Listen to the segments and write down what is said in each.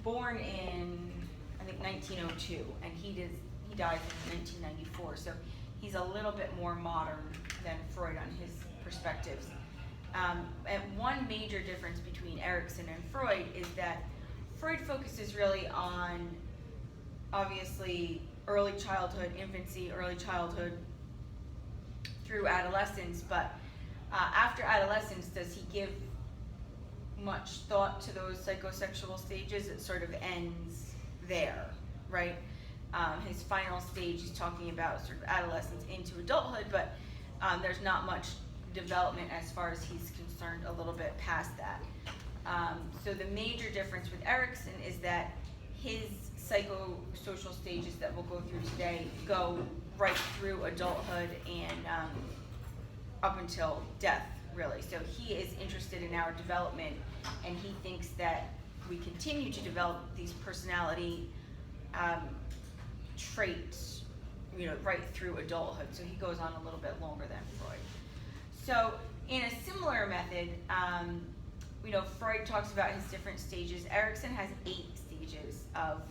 born in, I think, 1902, and he died in 1994, so he's a little bit more modern than Freud on his perspectives. And one major difference between Erikson and Freud is that Freud focuses really on, obviously, early childhood, infancy, early childhood, through adolescence, but after adolescence, does he give much thought to those psychosexual stages? It sort of ends there, right? His final stage, he's talking about sort of adolescence into adulthood, but there's not much development as far as he's concerned a little bit past that. So the major difference with Erikson is that his psychosocial stages that we'll go through today go right through adulthood and up until death, really. So he is interested in our development, and he thinks that we continue to develop these personality traits, right through adulthood. So he goes on a little bit longer than Freud. So in a similar method, Freud talks about his different stages. Erikson has 8 stages of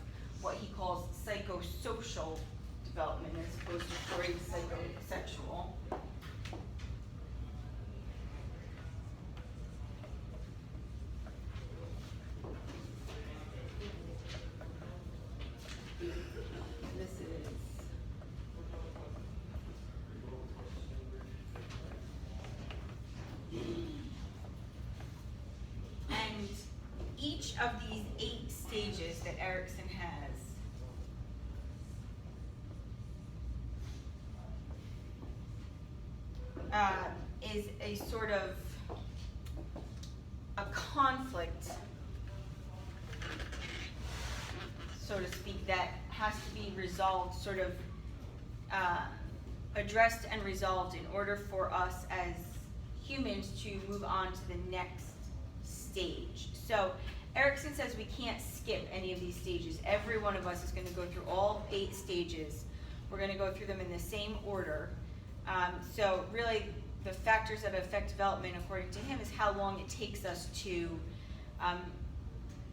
what he calls psychosocial development as opposed to Freud's psychosexual. Each of these 8 stages that Erikson has is a sort of a conflict, so to speak, that has to be resolved, sort of addressed and resolved in order for us as humans to move on to the next stage. So Erikson says we can't skip any of these stages. Every one of us is going to go through all 8 stages. We're going to go through them in the same order. So really, the factors that affect development, according to him, is how long it takes us to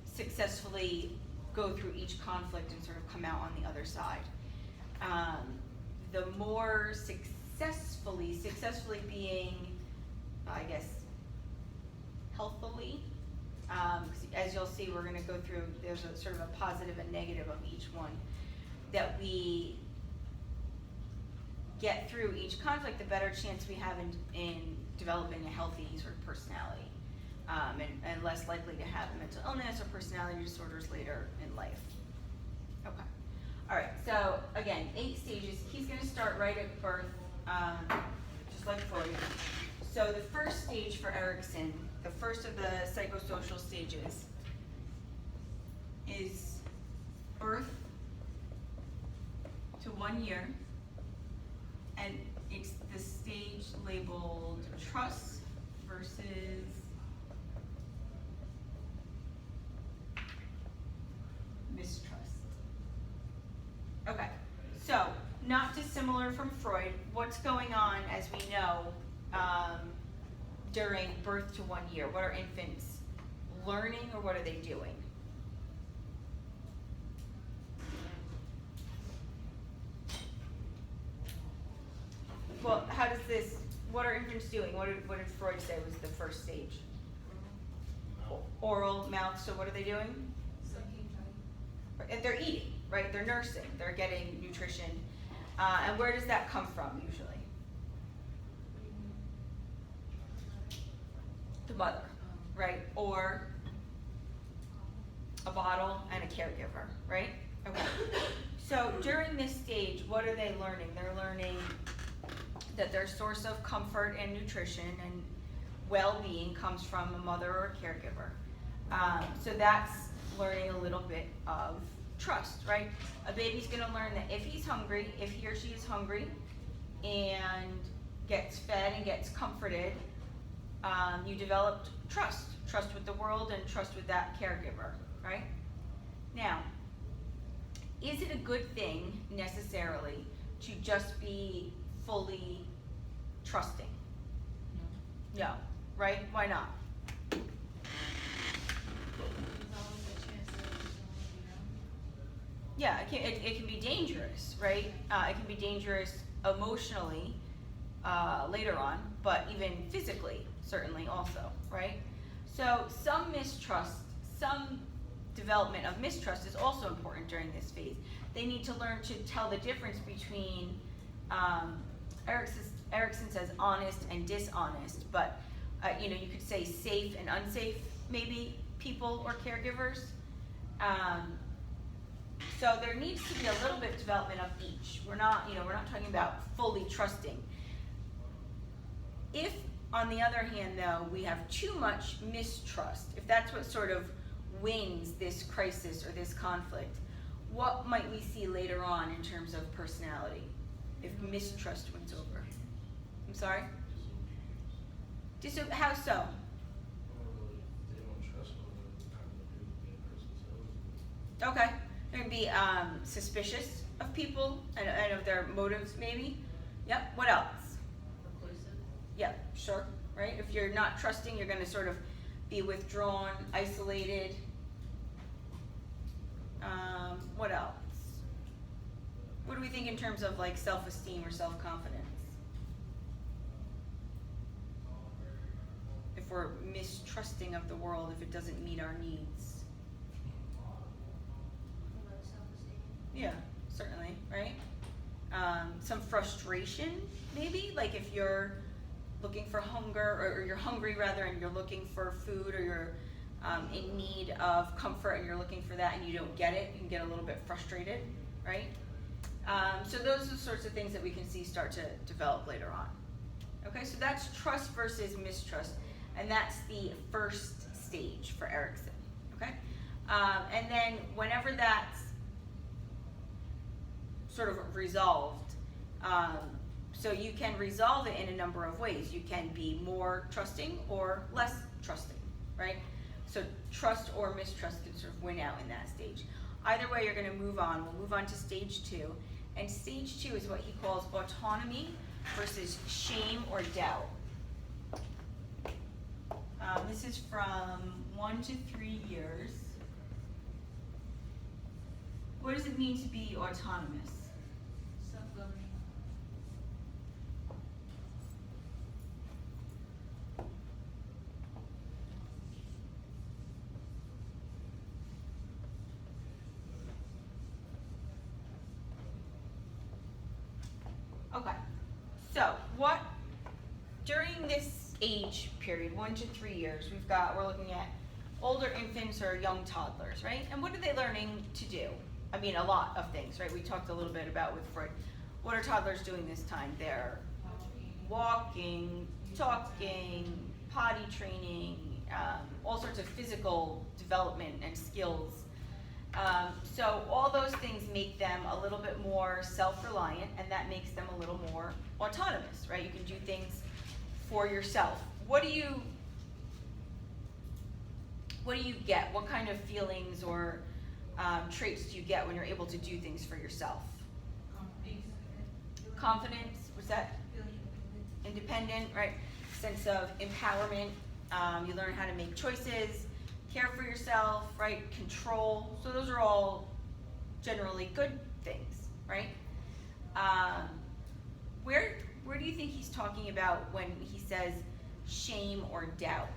successfully go through each conflict and sort of come out on the other side. The more successfully being, I guess, healthily, as you'll see, we're going to go through, there's a sort of a positive and negative of each one, that we get through each conflict, the better chance we have in developing a healthy sort of personality, and less likely to have mental illness or personality disorders later in life. Okay. All right, so again, 8 stages. He's going to start right at birth, just like Freud. So the first stage for Erikson, the first of the psychosocial stages, is birth to 1 year, and it's the stage labeled trust versus mistrust. Okay, so not dissimilar from Freud. What's going on, as we know, during birth to 1 year? What are infants learning, or what are they doing? Well, how does this, what are infants doing? What did Freud say was the first stage? Oral, mouth, so what are they doing? They're eating, right? They're nursing, they're getting nutrition. And where does that come from, usually? The mother, right? Or a bottle and a caregiver, right? Okay. So during this stage, what are they learning? They're learning that their source of comfort and nutrition and well-being comes from a mother or a caregiver. So that's learning a little bit of trust, right? A baby's going to learn that if he's hungry, if he or she is hungry and gets fed and gets comforted, you developed trust with the world and trust with that caregiver, right? Now, is it a good thing necessarily to just be fully trusting? No, right? Why not? Yeah, it can be dangerous, right? It can be dangerous emotionally later on, but even physically, certainly also, right? So some mistrust, some development of mistrust is also important during this phase. They need to learn to tell the difference between, Erikson says honest and dishonest, but you could say safe and unsafe, maybe, people or caregivers. So there needs to be a little bit of development of each. We're not talking about fully trusting. If, on the other hand, though, we have too much mistrust, if that's what sort of wins this crisis or this conflict, what might we see later on in terms of personality if mistrust wins over? I'm sorry? How so? Okay. They're going to be suspicious of people and of their motives, maybe. Yep. What else? Reclusive. Yep, sure. Right? If you're not trusting, you're going to sort of be withdrawn, isolated. What else? What do we think in terms of like self-esteem or self-confidence? If we're mistrusting of the world, if it doesn't meet our needs. Low self-esteem. Yeah, certainly, right? Some frustration, maybe, like if you're looking for hunger, or you're hungry rather, and you're looking for food, or you're in need of comfort and you're looking for that and you don't get it, you can get a little bit frustrated, right? So those are the sorts of things that we can see start to develop later on. Okay, so that's trust versus mistrust, and that's the first stage for Erikson, okay? And then whenever that's sort of resolved, so you can resolve it in a number of ways. You can be more trusting or less trusting, right? So trust or mistrust can sort of win out in that stage. Either way, you're going to move on. We'll move on to stage 2. And stage 2 is what he calls autonomy versus shame or doubt. This is from 1 to 3 years. What does it mean to be autonomous? Self-governing. Okay, so during this age period, 1 to 3 years, we're looking at older infants or young toddlers, right? And what are they learning to do? I mean, a lot of things, right? We talked a little bit about with Freud. What are toddlers doing this time? They're walking, talking, potty training, all sorts of physical development and skills. So all those things make them a little bit more self-reliant, and that makes them a little more autonomous, right? You can do things for yourself. What do you get? What kind of feelings or traits do you get when you're able to do things for yourself? Confidence, was that? Independent, right? Sense of empowerment. You learn how to make choices, care for yourself, right? Control. So those are all generally good things, right? Where do you think he's talking about when he says shame or doubt?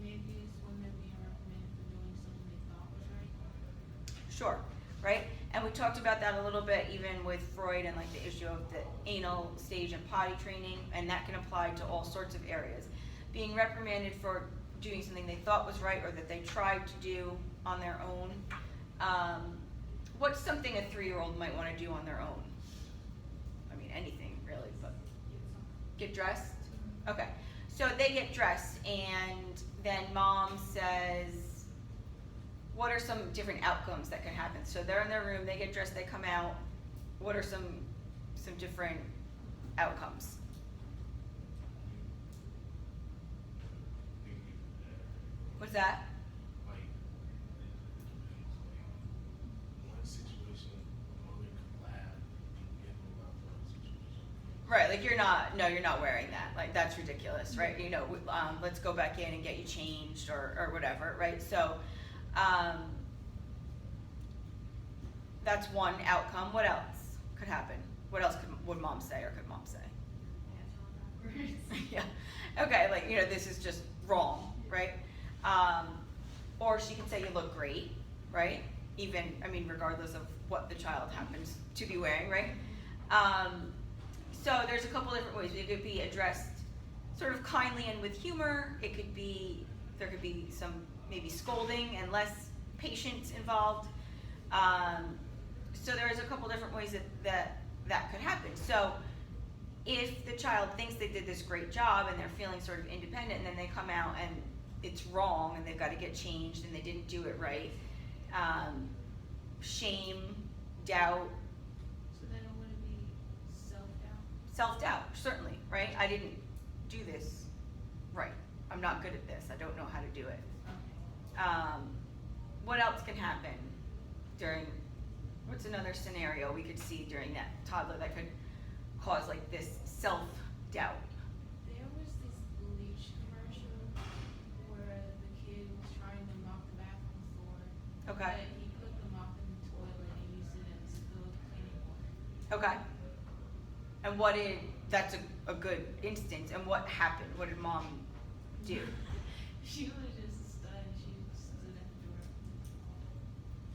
Maybe it's when they're being reprimanded for doing something they thought was right. Sure, right? And we talked about that a little bit even with Freud and like the issue of the anal stage and potty training, and that can apply to all sorts of areas. Being reprimanded for doing something they thought was right or that they tried to do on their own. What's something a 3-year-old might want to do on their own? I mean, anything really, but get dressed? Okay, so they get dressed and then mom says, what are some different outcomes that can happen? So they're in their room, they get dressed, they come out. What are some different outcomes? What's that? Like, one situation, mother could laugh and get me about the situation. Right, like you're not wearing that. Like that's ridiculous, right? You know, let's go back in and get you changed or whatever, right? So, that's one outcome. What else could happen? What else would mom say or could mom say? Yeah. Okay, like, you know, this is just wrong, right? Or she can say you look great, right? Even, I mean, regardless of what the child happens to be wearing, right? So there's a couple different ways. It could be addressed sort of kindly and with humor. It could be, there could be some maybe scolding and less patience involved. So there's a couple different ways that could happen. So if the child thinks they did this great job and they're feeling sort of independent, and then they come out and it's wrong and they've got to get changed and they didn't do it right, shame, doubt. So then it wouldn't be self-doubt? Self-doubt, certainly, right? I didn't do this right. I'm not good at this. I don't know how to do it. Okay. What else can happen during, what's another scenario we could see during that toddler that could cause like this self-doubt? There was this bleach commercial where the kid was trying to mop the bathroom floor. Okay. But he put the mop in the toilet and used it as spilled cleaning water. Okay. And that's a good instance. And what happened? What did mom do? She was just stunned. She stood at the door.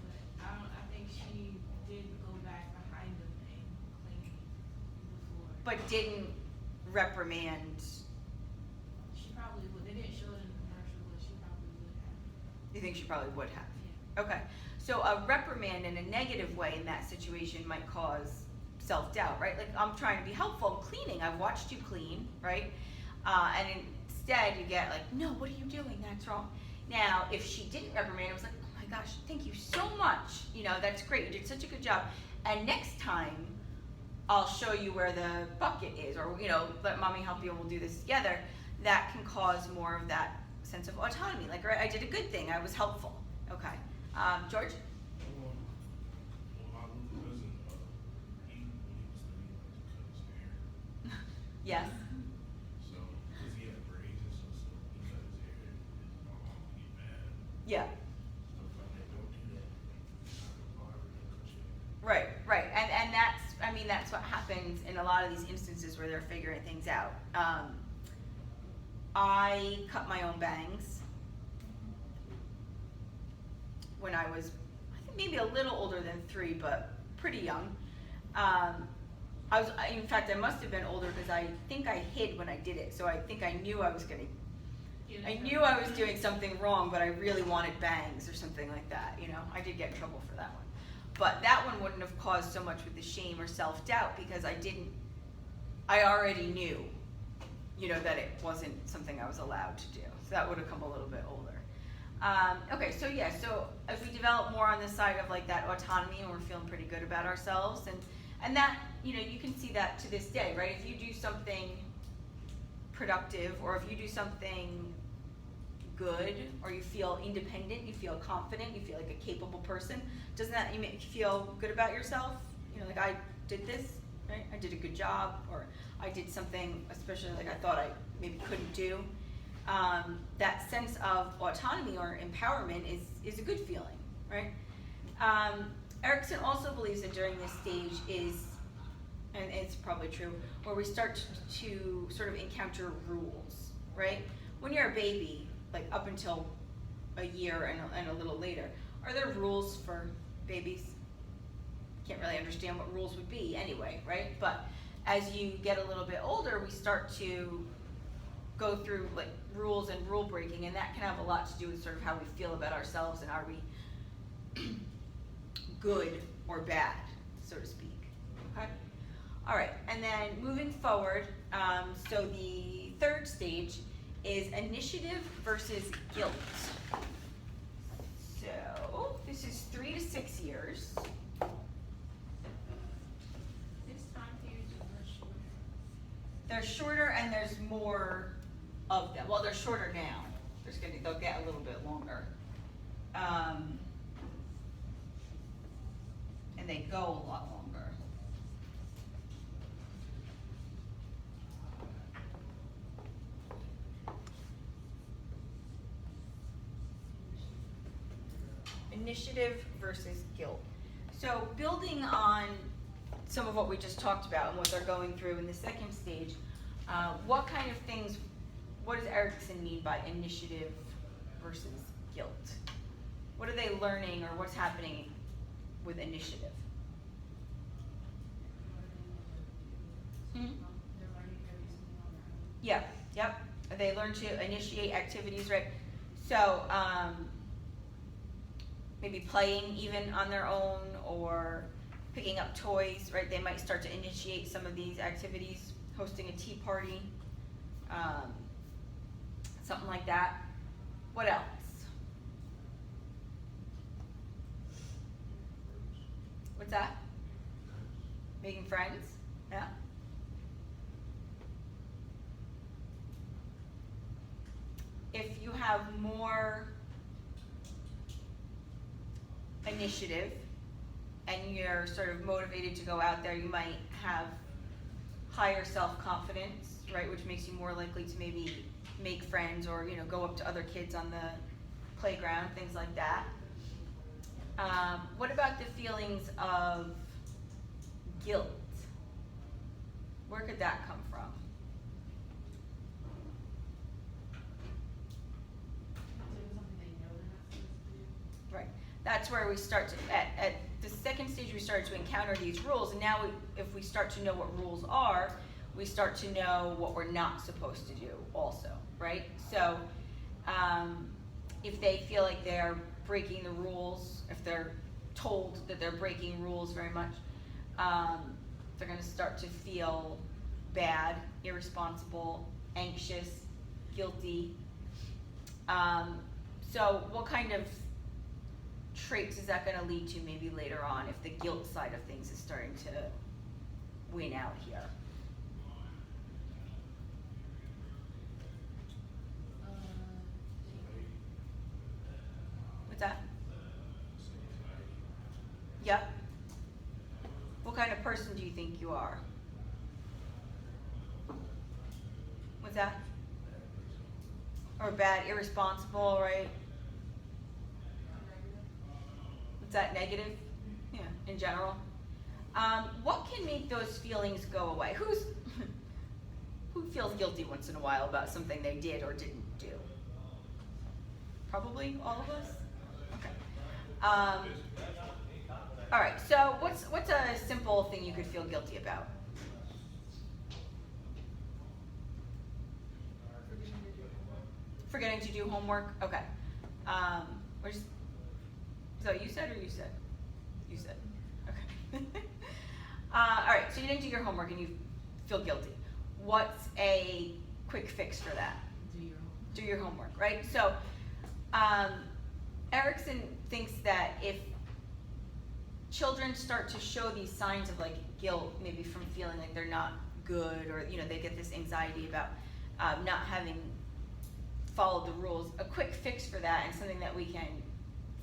But I think she did go back behind him and clean the floor. But didn't reprimand. She probably would. They didn't show it in the commercial, but she probably would have. You think she probably would have? Yeah. Okay. So a reprimand in a negative way in that situation might cause self-doubt, right? Like, I'm trying to be helpful, I'm cleaning, I've watched you clean, right? And instead you get like, no, what are you doing? That's wrong. Now, if she didn't reprimand, it was like, oh my gosh, thank you so much. You know, that's great. You did such a good job. And next time, I'll show you where the bucket is, or, you know, let mommy help you and we'll do this together. That can cause more of that sense of autonomy. Like, right, I did a good thing, I was helpful. Okay. George? Yes. So, because he had braids and stuff, so he cut his hair, and my mom would get mad. Yeah. Stuff like that, don't do that. Not the barber, don't cut your hair. Right. And that's what happens in a lot of these instances where they're figuring things out. I cut my own bangs when I was, I think maybe a little older than 3, but pretty young. In fact, I must have been older because I think I hid when I did it. So I think I knew I was doing something wrong, but I really wanted bangs or something like that. You know, I did get in trouble for that one. But that one wouldn't have caused so much with the shame or self-doubt because I already knew, you know, that it wasn't something I was allowed to do. So that would have come a little bit older. Okay, so yeah, so if we develop more on the side of like that autonomy and we're feeling pretty good about ourselves, and that, you know, you can see that to this day, right? If you do something productive, or if you do something good, or you feel independent, you feel confident, you feel like a capable person, doesn't that make you feel good about yourself? You know, like, I did this, right? I did a good job, or I did something, especially like I thought I maybe couldn't do. That sense of autonomy or empowerment is a good feeling, right? Erikson also believes that during this stage is, and it's probably true, where we start to sort of encounter rules, right? When you're a baby, like up until a year and a little later, are there rules for babies? Can't really understand what rules would be anyway, right? But as you get a little bit older, we start to go through like rules and rule breaking, and that can have a lot to do with sort of how we feel about ourselves, and are we good or bad, so to speak. Okay? All right, and then moving forward, so the third stage is initiative versus guilt. So this is 3 to 6 years. This time periods are shorter. They're shorter and there's more of them. Well, they're shorter now. They'll get a little bit longer. And they go a lot longer. initiative versus guilt. So building on some of what we just talked about and what they're going through in the second stage, what kind of things, what does Erikson mean by initiative versus guilt? What are they learning, or what's happening with initiative? Hmm? Yeah, yep. They learn to initiate activities, right? So, maybe playing even on their own, or picking up toys, right? They might start to initiate some of these activities, hosting a tea party, something like that. What else? What's that? Making friends? Yeah. If you have more initiative and you're sort of motivated to go out there, you might have higher self-confidence, right, which makes you more likely to maybe make friends, or go up to other kids on the playground, things like that. What about the feelings of guilt? Where could that come from? Right. That's where we start to, at the second stage, we start to encounter these rules, and now if we start to know what rules are, we start to know what we're not supposed to do also, right? So if they feel like they're breaking the rules, if they're told that they're breaking rules very much, they're going to start to feel bad, irresponsible, anxious, guilty. So what kind of traits is that going to lead to maybe later on, if the guilt side of things is starting to win out here? What's that? Yep. What kind of person do you think you are? What's that? Or bad, irresponsible, right? What's that, negative? Yeah, in general. What can make those feelings go away? Who feels guilty once in a while about something they did or didn't do? Probably all of us? Okay. All right, so what's a simple thing you could feel guilty about? Forgetting to do homework? Okay. Is that what you said, or you said? You said. Okay. All right, so you didn't do your homework and you feel guilty. What's a quick fix for that? Do your homework, right? So Erikson thinks that if children start to show these signs of like guilt, maybe from feeling like they're not good, or they get this anxiety about not having followed the rules, a quick fix for that, and something that we can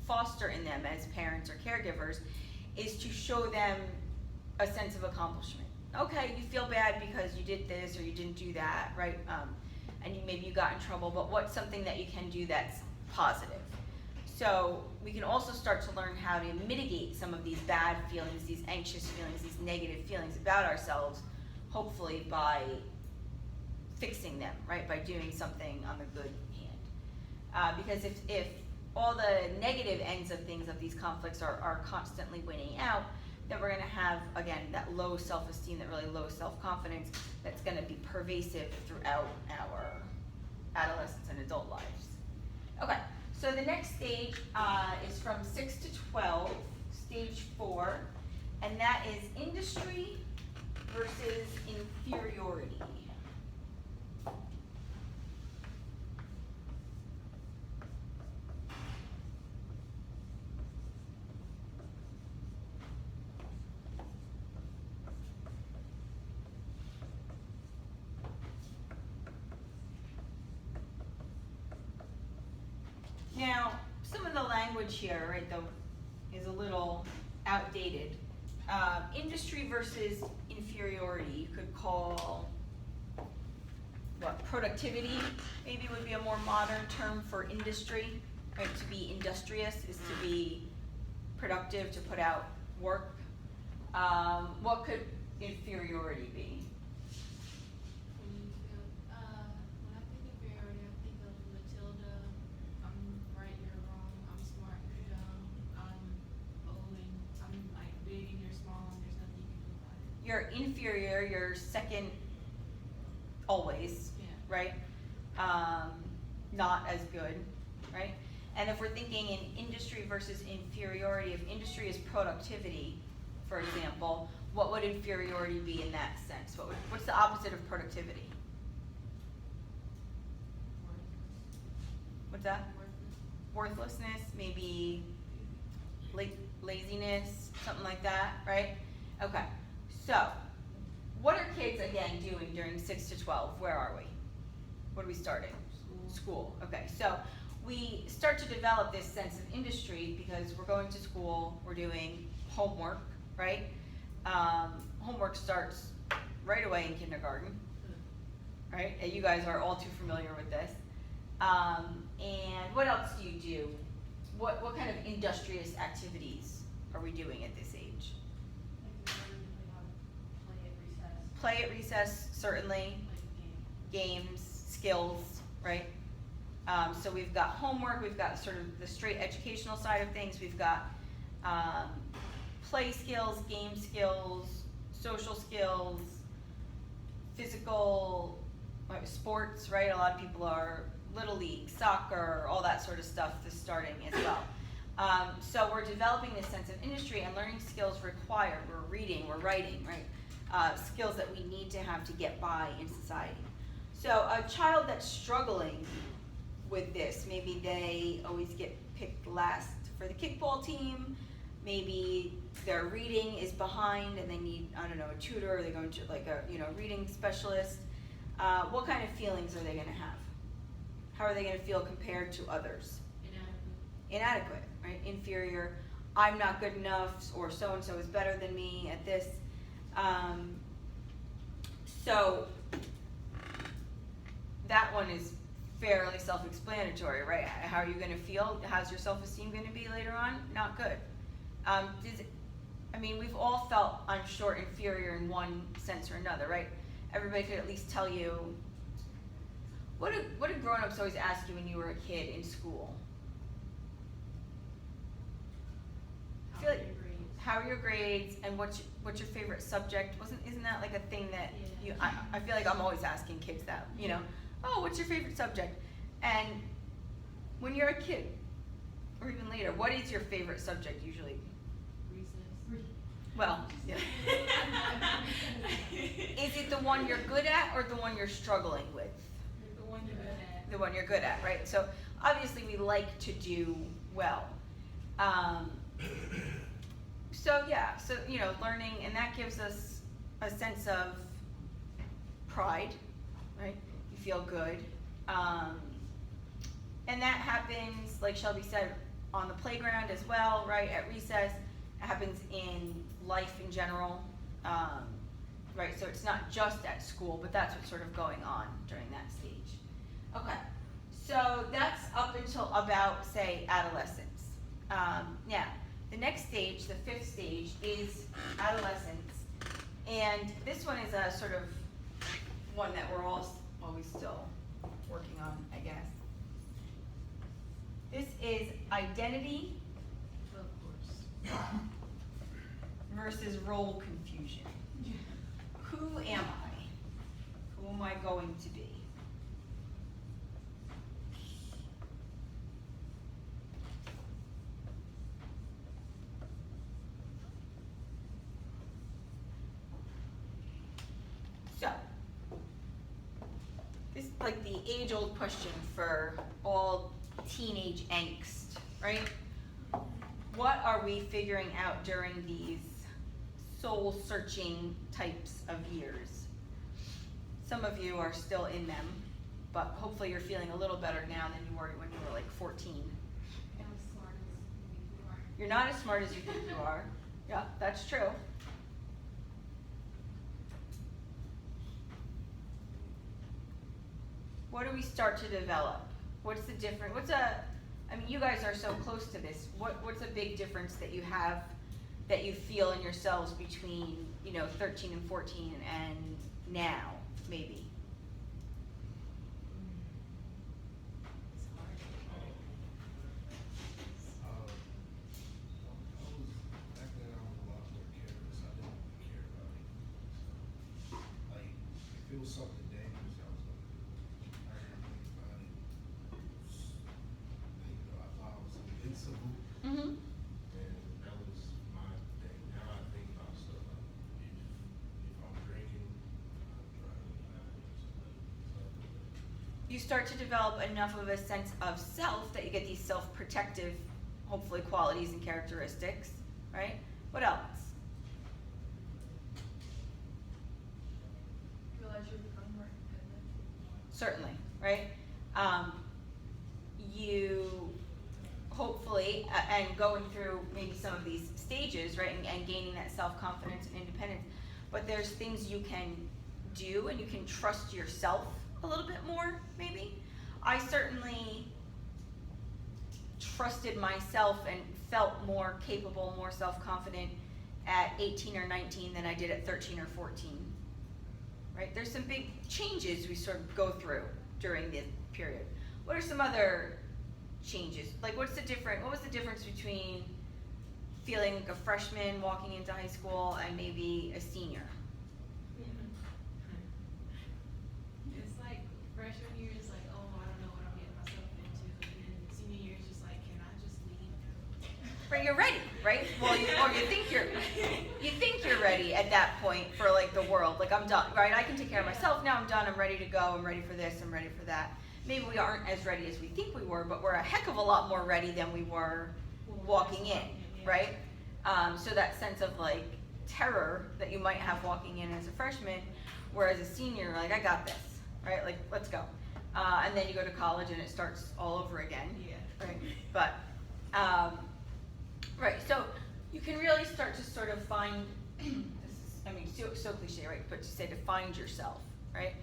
foster in them as parents or caregivers, is to show them a sense of accomplishment. Okay, you feel bad because you did this or you didn't do that, right? And maybe you got in trouble, but what's something that you can do that's positive? So we can also start to learn how to mitigate some of these bad feelings, these anxious feelings, these negative feelings about ourselves, hopefully by fixing them, right? By doing something on the good hand. Because if all the negative ends of things, of these conflicts, are constantly winning out, then we're going to have, again, that low self-esteem, that really low self-confidence that's going to be pervasive throughout our adolescence and adult lives. Okay, so the next stage is from 6 to 12, stage 4, and that is industry versus inferiority. Now, some of the language here, right, though, is a little outdated. Industry versus inferiority, you could call, productivity maybe would be a more modern term for industry, right? To be industrious is to be productive to put out work. What could inferiority be? When I think of inferiority, I think of Matilda. I'm right, you're wrong. I'm smart, you're dumb. I'm old and I'm like big and you're small and there's nothing you can do about it. You're inferior, you're second always, Yeah. right? Not as good, right? And if we're thinking in industry versus inferiority, if industry is productivity, for example, what would inferiority be in that sense? What's the opposite of productivity? What's that? Worthlessness, maybe laziness, something like that, right? Okay, so what are kids again doing during 6 to 12? Where are we? What are we starting? School. Okay, so we start to develop this sense of industry because we're going to school, we're doing homework, right? Homework starts right away in kindergarten, right? And you guys are all too familiar with this. And what else do you do? What kind of industrious activities are we doing at this age? Play at recess, certainly. Games, skills, right? So we've got homework, we've got sort of the straight educational side of things, we've got play skills, game skills, social skills, physical, sports, right? A lot of people are little league, soccer, all that sort of stuff is starting as well. So we're developing this sense of industry and learning skills required. We're reading, we're writing, right? Skills that we need to have to get by in society. So a child that's struggling with this, maybe they always get picked last for the kickball team, maybe their reading is behind and they need, I don't know, a tutor, or they're going to like a reading specialist. What kind of feelings are they going to have? How are they going to feel compared to others? Inadequate, right? Inferior. I'm not good enough, or so-and-so is better than me at this. So that one is fairly self-explanatory, right? How are you going to feel? How's your self-esteem going to be later on? Not good. We've all felt, I'm sure, inferior in one sense or another, right? Everybody could at least tell you, what did grown-ups always ask you when you were a kid in school? How are your grades, and what's your favorite subject? Isn't that like a thing that I feel like I'm always asking kids that, oh, what's your favorite subject? And when you're a kid, or even later, what is your favorite subject usually? Recess. Well, yeah. Is it the one you're good at or the one you're struggling with? The one you're good at. The one you're good at, right? So obviously we like to do well. Learning, and that gives us a sense of pride, right? You feel good. And that happens, like Shelby said, on the playground as well, right? At recess, it happens in life in general, right? So it's not just at school, but that's what's sort of going on during that stage. Okay, so that's up until about, say, adolescence. Now, the next stage, the 5th stage, is adolescence. And this one is a sort of one that we're all always still working on, I guess. This is identity Of course. versus role confusion. Who am I? Who am I going to be? So, this is like the age-old question for all teenage angst, right? What are we figuring out during these soul-searching types of years? Some of you are still in them, but hopefully you're feeling a little better now than you were when you were like 14. You're not as smart as you think you are. Yeah, that's true. What do we start to develop? What's the difference? What's a I mean, you guys are so close to this. What's a big difference that you have, that you feel in yourselves between, 13 and 14 and now, maybe? It's hard. Back then I was a lot more careless. I didn't really care about anything. So, like, if it was something dangerous, I was gonna do it. I didn't think about it. I thought I was invincible, Mm-hmm. and that was my thing. Now I think about stuff like if I'm drinking, I'm driving. You start to develop enough of a sense of self that you get these self-protective, hopefully, qualities and characteristics, right? What else? Realize you become more independent. Certainly, right? You hopefully, and going through maybe some of these stages, right, and gaining that self-confidence and independence, but there's things you can do and you can trust yourself a little bit more, maybe. I certainly trusted myself and felt more capable, more self-confident at 18 or 19 than I did at 13 or 14, right? There's some big changes we sort of go through during this period. What are some other changes? Like, what was the difference between feeling like a freshman walking into high school and maybe a senior? It's like freshman year is like, oh, I don't know what I'm getting myself into, and then senior year is just like, can I just leave? Right, you're ready, right? Well, you think you're ready at that point for like the world. Like, I'm done, right? I can take care of myself now. I'm done. I'm ready to go. I'm ready for this. I'm ready for that. Maybe we aren't as ready as we think we were, but we're a heck of a lot more ready than we were walking in, right? So that sense of like terror that you might have walking in as a freshman, whereas a senior, like, I got this, right? Like, let's go. And then you go to college and it starts all over again. Yeah. Right. But, right, so you can really start to sort of find, this is, I mean, so cliche, right? But to say to find yourself, right?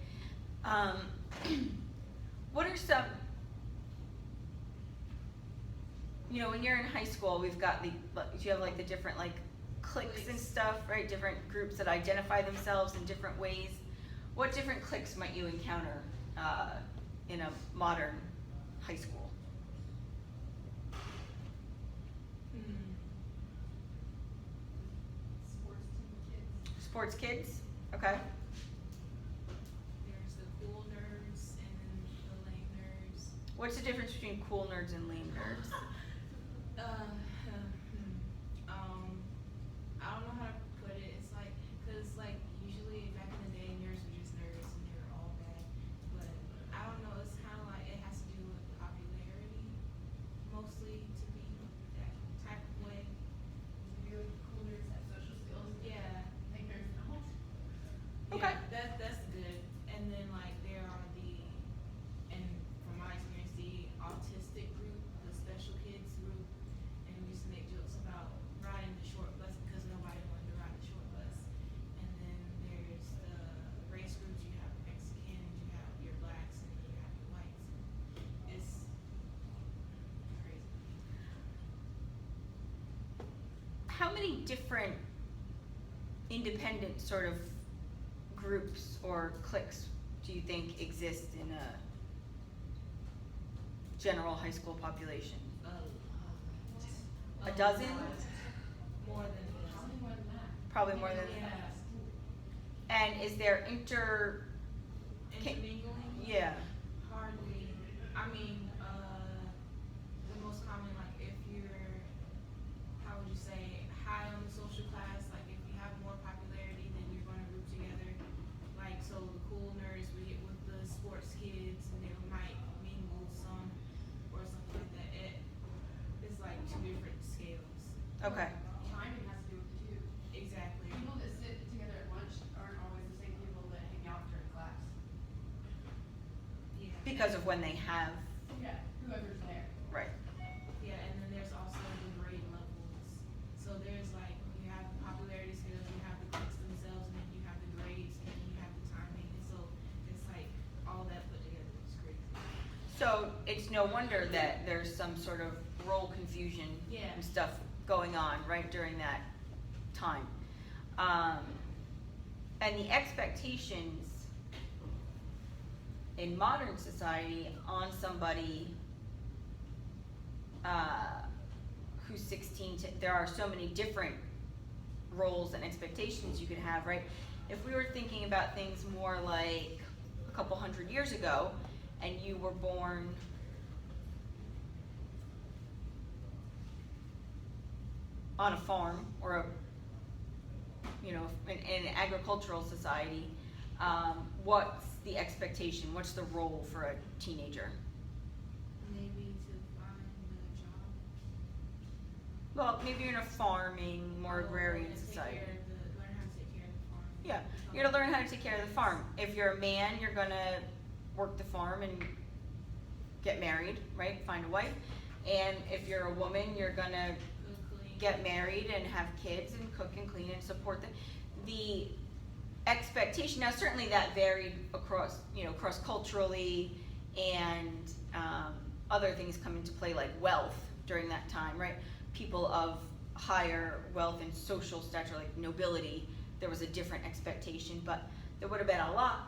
What are some, when you're in high school, we've got you have like the different like cliques and stuff, right? Different groups that identify themselves in different ways. What different cliques might you encounter in a modern high school? Sports team kids. Sports kids, okay. There's the cool nerds and then the lame nerds. What's the difference between cool nerds and lame nerds? I don't know how to put it. It's like, cause like usually back in the day, nerds were just nerds and they were all bad. But I don't know. It's kind of like it has to do with popularity, mostly to be that type of way. You're cool nerds have social skills. Yeah. Like nerds don't. Okay. Yeah, that's good. And then like there are and from my experience, the autistic group, the special kids group, and we used to make jokes about riding the short bus because nobody wanted to ride the short bus. And then there's the race groups. You have Mexicans, you have your blacks, and you have your whites. It's crazy. How many different independent sort of groups or cliques do you think exist in a general high school population? A dozen? More than Probably more than that. Probably more than Yeah. And is there Intermingling? yeah. Hardly. I mean, the most common, like, if you're, how would you say, high on the social class, like, if you have more popularity, then you're gonna group together. Like, so the cool nerds would get with the sports kids, and they might mingle some, or something like that. It's like two different scales. Okay. Timing has to do with it too. Exactly. People that sit together at lunch aren't always the same people that hang out during class. Yeah. Because of when they have, Yeah, whoever's there. right. Yeah, and then there's also the grade levels. So there's like, you have the popularity scales, you have the cliques themselves, and then you have the grades, and then you have the timing. And so it's like all that put together is crazy. So it's no wonder that there's some sort of role confusion Yeah. and stuff going on right during that time. And the expectations in modern society on somebody who's 16 to, there are so many different roles and expectations you could have, right? If we were thinking about things more like a couple hundred years ago, and you were born on a farm or a, you know, in an agricultural society, what's the expectation? What's the role for a teenager? Maybe to find a job. Well, maybe you're in a farming, more agrarian And take society. care of learn how to take care of the farm. Yeah, you're gonna learn how to take care of the farm. If you're a man, you're gonna work the farm and get married, right? Find a wife. And if you're a woman, you're gonna Cook, clean. get married and have kids and cook and clean and support them. The expectation, now certainly that varied across, you know, cross-culturally, and other things come into play like wealth during that time, right? People of higher wealth and social stature, like nobility, there was a different expectation, but there would have been a lot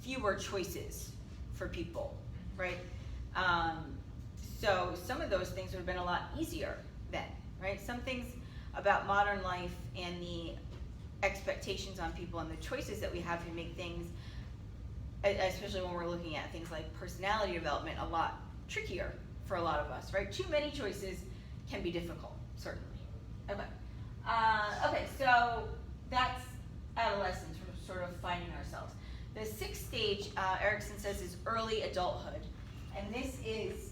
fewer choices for people, right? So some of those things would have been a lot easier then, right? Some things about modern life and the expectations on people and the choices that we have to make things, especially when we're looking at things like personality development, a lot trickier for a lot of us, right? Too many choices can be difficult, certainly. Okay. Okay, so that's adolescence, we're sort of finding ourselves. The sixth stage, Erikson says, is early adulthood, and this is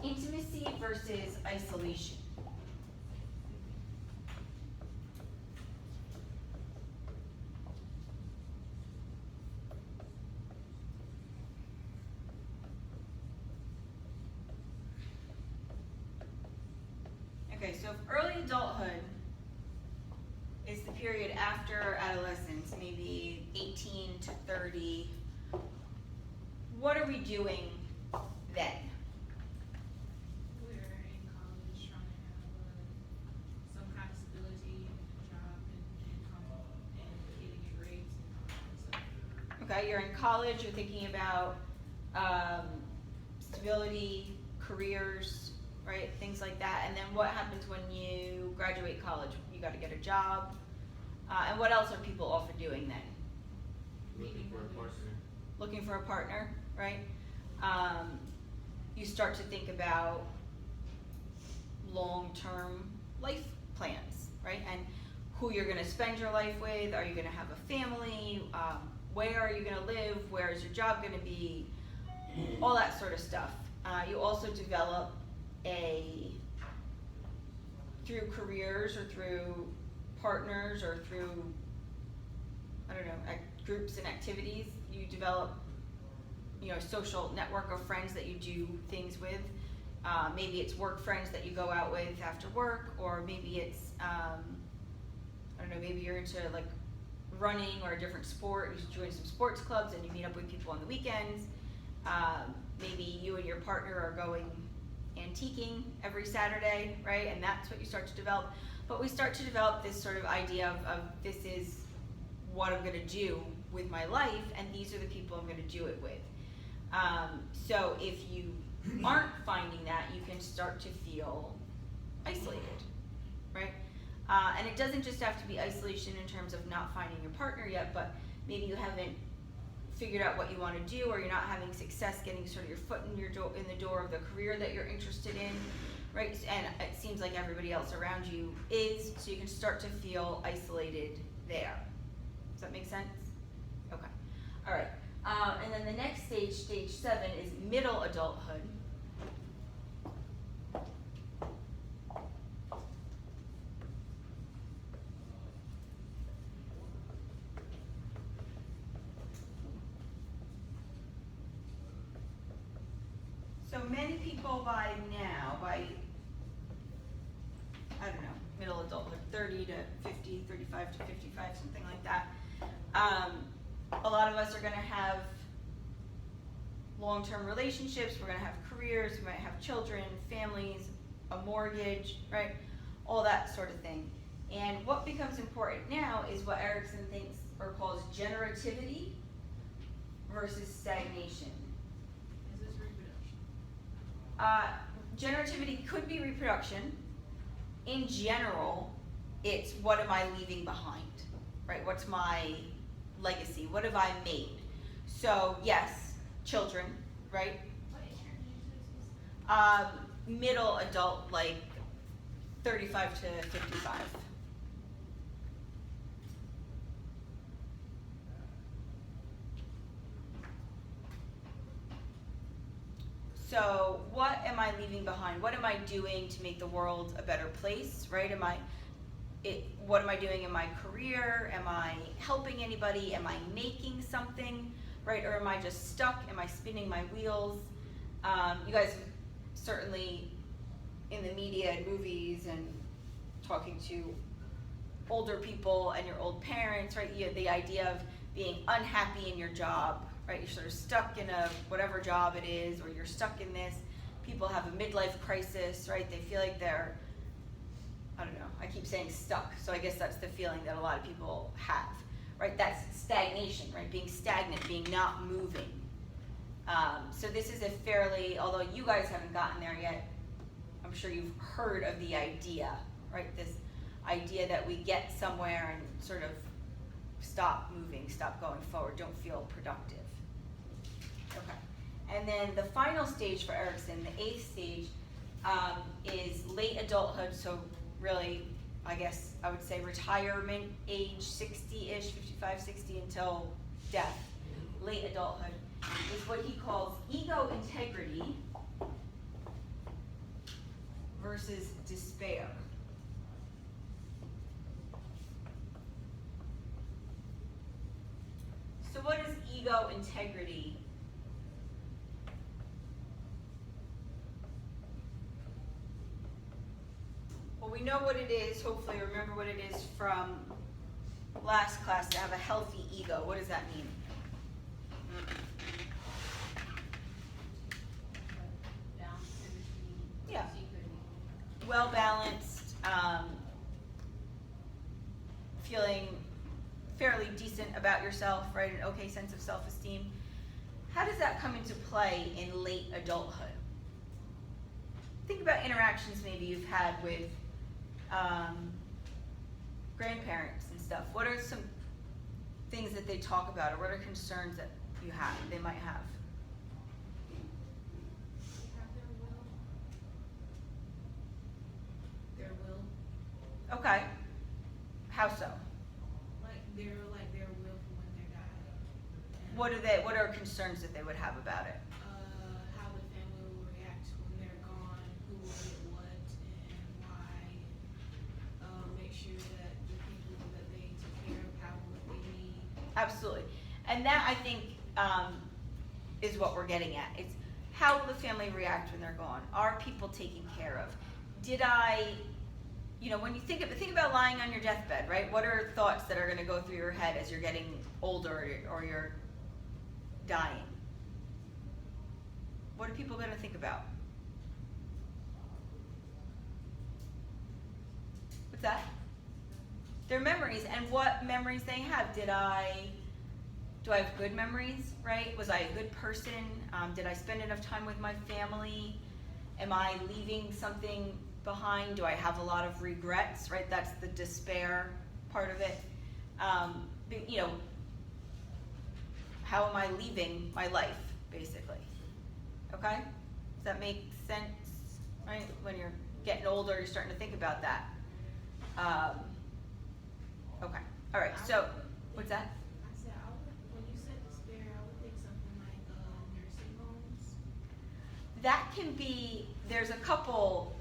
intimacy versus isolation. Okay, so if early adulthood is the period after adolescence, maybe 18 to 30, what are we doing then? We're in college trying to have some kind of stability, job, and income, and getting your grades and all that stuff. Okay, you're in college, you're thinking about stability, careers, right, things like that, and then what happens when you graduate college? You got to get a job, and what else are people often doing then? Looking for a partner. Looking for a partner, right? You start to think about long-term life plans, right? And who you're going to spend your life with. Are you going to have a family? Where are you going to live? Where is your job going to be? All that sort of stuff. You also develop through careers or through partners or through, I don't know, groups and activities, you develop, you know, a social network of friends that you do things with. Maybe it's work friends that you go out with after work, or maybe it's, I don't know, maybe you're into like running or a different sport, you join some sports clubs and you meet up with people on the weekends. Maybe you and your partner are going antiquing every Saturday, right? And that's what you start to develop. But we start to develop this sort of idea of this is what I'm gonna do with my life, and these are the people I'm gonna do it with. So if you aren't finding that, you can start to feel isolated, right? And it doesn't just have to be isolation in terms of not finding your partner yet, but maybe you haven't figured out what you want to do, or you're not having success getting sort of your foot in the door of the career that you're interested in, right? And it seems like everybody else around you is, so you can start to feel isolated there. Does that make sense? Okay. All right. And then the next stage, stage 7, is middle adulthood. So many people by now, I don't know, middle adulthood, 30 to 50, 35 to 55, something like that. A lot of us are gonna have long-term relationships, we're gonna have careers, we might have children, families, a mortgage, right? All that sort of thing. And what becomes important now is what Erikson thinks or calls generativity versus stagnation. Is this reproduction? Generativity could be reproduction. In general, it's what am I leaving behind, right? What's my legacy? What have I made? So yes, children, right? What age group did you say? Middle adult, like 35 to 55. So what am I leaving behind? What am I doing to make the world a better place, right? What am I doing in my career? Am I helping anybody? Am I making something, right? Or am I just stuck? Am I spinning my wheels? You guys certainly in the media and movies and talking to older people and your old parents, right? You have the idea of being unhappy in your job, right? You're sort of stuck in whatever job it is, or you're stuck in this. People have a midlife crisis, right? They feel like they're, I don't know, I keep saying stuck, so I guess that's the feeling that a lot of people have, right? That's stagnation, right? Being stagnant, being not moving. So this is a fairly, although you guys haven't gotten there yet, I'm sure you've heard of the idea, right? This idea that we get somewhere and sort of stop moving, stop going forward, don't feel productive. Okay. And then the final stage for Erikson, the 8th stage, is late adulthood. So really, I guess I would say retirement age, 60-ish, 55, 60 until death. Late adulthood is what he calls ego integrity versus despair. So what is ego integrity? Well, we know what it is, hopefully remember what it is from last class, to have a healthy ego. What does that mean? Balance in between. Yeah. Secret. Well balanced, feeling fairly decent about yourself, right? An okay sense of self-esteem. How does that come into play in late adulthood? Think about interactions maybe you've had with grandparents and stuff. What are some things that they talk about, or what are concerns that they might have? Have their will. Okay. How so? Like their will for when they're dying. And, What are concerns that they would have about it? how the family will react when they're gone, who will get what, and why. Make sure that the people that they took care of have what they need. Absolutely. And that, I think, is what we're getting at. It's how will the family react when they're gone? Are people taken care of? Did I, when you think about lying on your deathbed, right? What are thoughts that are going to go through your head as you're getting older or you're dying? What are people going to think about? What's that? Their memories and what memories they have. Do I have good memories, right? Was I a good person? Did I spend enough time with my family? Am I leaving something behind? Do I have a lot of regrets, right? That's the despair part of it. How am I leaving my life, basically? Okay? Does that make sense? Right? When you're getting older, you're starting to think about that. Okay. All right. So, what's that? I said, when you said despair, I would think something like nursing homes. That can be, there's a couple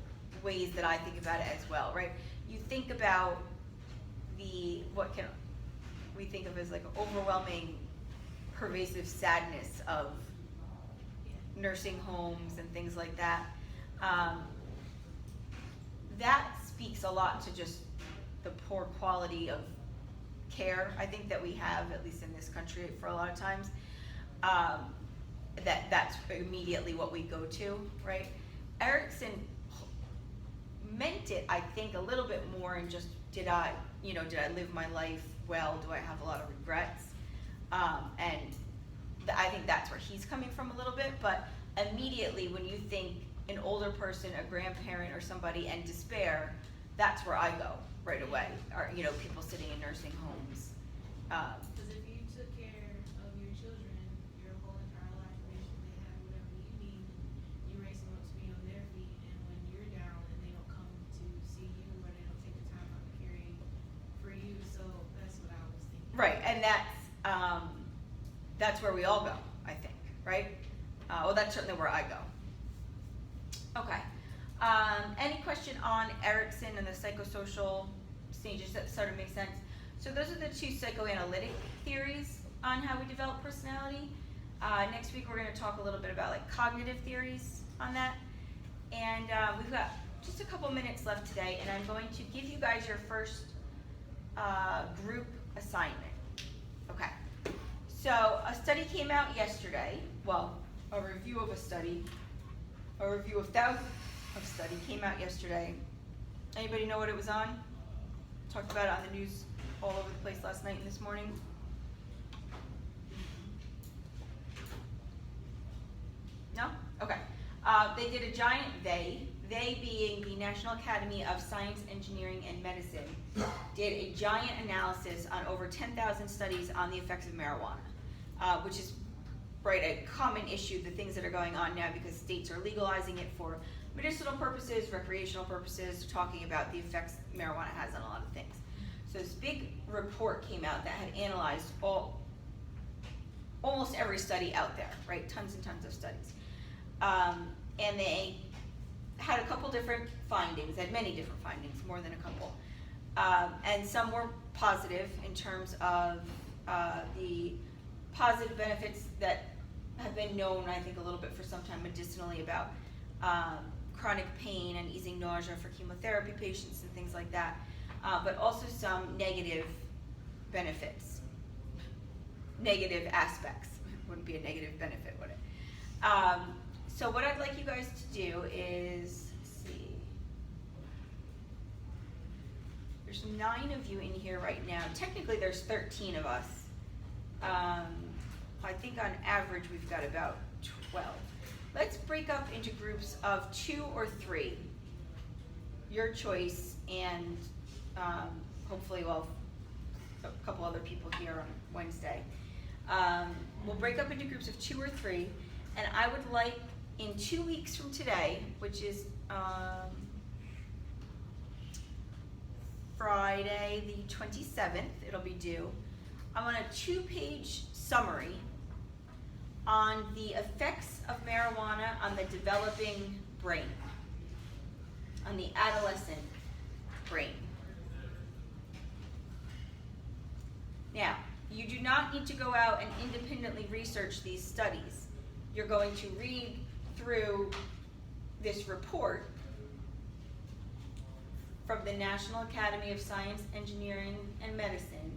ways that I think about it as well, right? You think about what can we think of as like overwhelming, pervasive sadness of nursing homes and things like that. That speaks a lot to just the poor quality of care, I think, that we have, at least in this country, for a lot of times. that's immediately what we go to, right? Erikson meant it, I think, a little bit more in just, did I live my life well? Do I have a lot of regrets? I think that's where he's coming from a little bit, but immediately when you think an older person, a grandparent or somebody, and despair, that's where I go right away, or, people sitting in nursing homes. Because if you took care of your children your whole entire life, eventually they have whatever you need, and you raise them up to be on their feet, and when you're down and they don't come to see you, or they don't take the time out to care for you, so that's what I was thinking. Right, and that's where we all go, I think, right? Well, that's certainly where I go. Okay. Any question on Erikson and the psychosocial stages? That sort of makes sense. So those are the two psychoanalytic theories on how we develop personality. Next week we're going to talk a little bit about like cognitive theories on that. And we've got just a couple minutes left today, and I'm going to give you guys your first group assignment. Okay. So a study came out yesterday. Well, a review of thousands of study came out yesterday. Anybody know what it was on? Talked about it on the news all over the place last night and this morning. No? Okay. They did a giant, they being the National Academy of Science, Engineering, and Medicine, did a giant analysis on over 10,000 studies on the effects of marijuana, which is a common issue, the things that are going on now because states are legalizing it for medicinal purposes, recreational purposes, talking about the effects marijuana has on a lot of things. So this big report came out that had analyzed almost every study out there, right? Tons and tons of studies. And they had a couple different findings, had many different findings, more than a couple. And some were positive in terms of the positive benefits that have been known, I think, a little bit for some time medicinally about chronic pain and easing nausea for chemotherapy patients and things like that, but also some negative benefits, negative aspects. Wouldn't be a negative benefit, would it? So what I'd like you guys to do is, let's see, there's 9 of you in here right now. Technically there's 13 of us. I think on average we've got about 12. Let's break up into groups of 2 or 3, your choice, and hopefully we'll have a couple other people here on Wednesday. We'll break up into groups of 2 or 3, and I would like in 2 weeks from today, which is Friday the 27th, it'll be due, I want a 2-page summary on the effects of marijuana on the developing brain, on the adolescent brain. Now, you do not need to go out and independently research these studies. You're going to read through this report from the National Academy of Science, Engineering, and Medicine.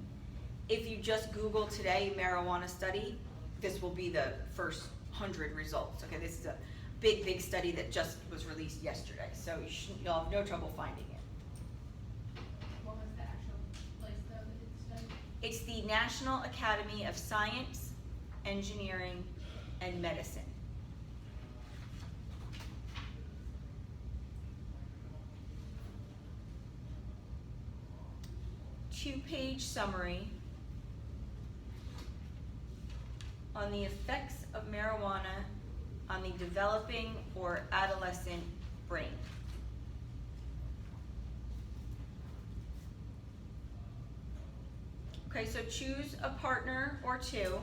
If you just Google today marijuana study, this will be the first 100 results. Okay, this is a big, big study that just was released yesterday, so you'll have no trouble finding it. What was the actual place though that did the study? It's the National Academy of Science, Engineering, and Medicine. Two-page summary on the effects of marijuana on the developing or adolescent brain. Okay, so choose a partner or 2.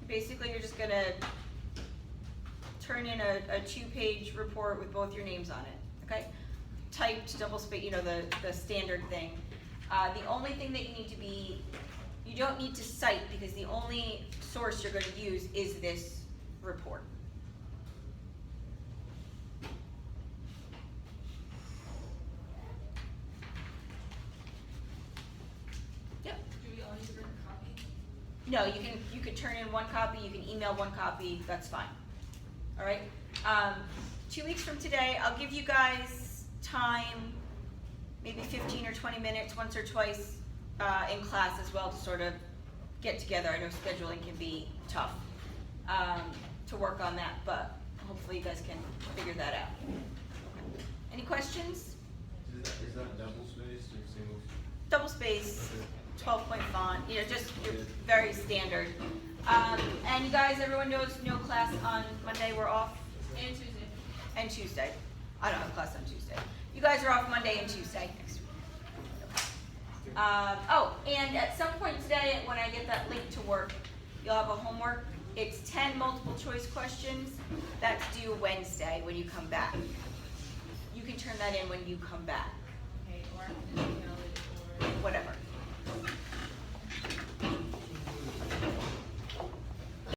Basically, you're just gonna turn in a 2-page report with both your names on it, okay? Typed, double space, the standard thing. The only thing that you don't need to cite because the only source you're going to use is this report. No, you could turn in one copy, you can email one copy, that's fine. All right? 2 weeks from today, I'll give you guys time, maybe 15 or 20 minutes, once or twice in class as well, to sort of get together. I know scheduling can be tough to work on that, but hopefully you guys can figure that out. Okay. Any questions? Is that double spaced or single? Double space, 12-point font, just your very standard. And you guys, everyone knows no class on Monday, we're off? And Tuesday. And Tuesday. I don't have class on Tuesday. You guys are off Monday and Tuesday next week. And at some point today, when I get that link to work, you'll have a homework. It's 10 multiple choice questions. That's due Wednesday when you come back. You can turn that in when you come back.